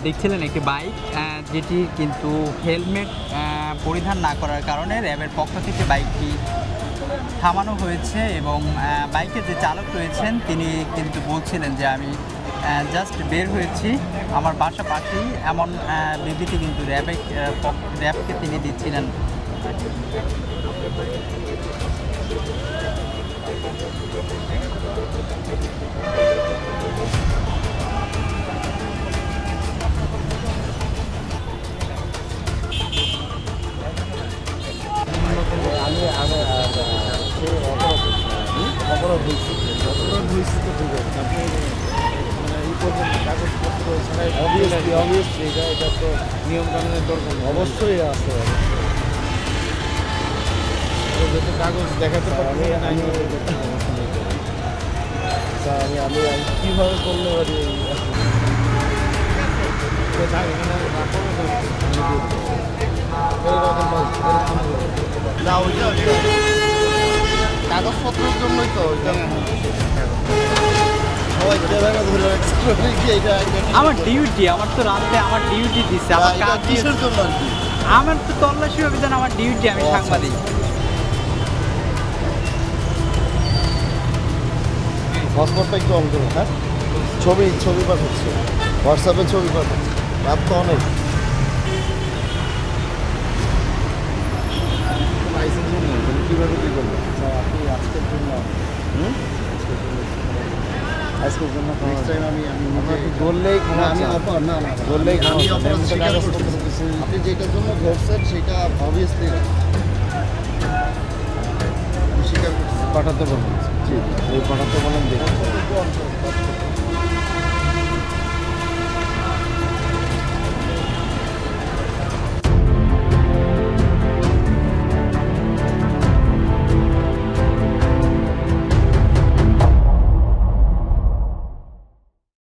দেখছিলেন একটি বাইক যেটি কিন্তু হেলমেট পরিধান না করার কারণে র্যাবের পক্ষ থেকে বাইকটি থামানো হয়েছে এবং বাইকের যে চালক রয়েছেন তিনি কিন্তু বলছিলেন যে আমি জাস্ট বের হয়েছি, আমার বাসা পাশেই, এমন বিবৃতি কিন্তু র্যাবকে তিনি দিচ্ছিলেন। আমি অপরাধ হয়েছি তো ঠিক আছে। আপনি মানে এই পর্যন্ত কাগজপত্র ছাড়াই অবভিয়াসলি এটা তো নিয়মকানুনের দরকার অবশ্যই আছে। যত কাগজ দেখাতে পারবে আমি কীভাবে করলে পারি কাগজপত্রের জন্যই তো আমার ডিউটি, আমার তো রাতে আমার ডিউটি দিচ্ছে, আমার কিসের জন্য? আমার তো তল্লাশি অভিযান আমার ডিউটি, আমি সাংবাদিক। হটস্পটটা একটু অন করুন। হ্যাঁ, ছবি পাঠাচ্ছি, হোয়াটসঅ্যাপে ছবি পাঠাচ্ছি। রাত তো অনেক। কীভাবে কী করবেন আপনি আজকের জন্য? আজকের জন্য নেক্সট টাইম আমি বললেই বললেই আপনি যেটার জন্য ধরছেন সেটা অবভিয়াসলি স্বীকার করতে পাঠাতে বলবেন। জি, পাঠাতে বলেন দেখুন।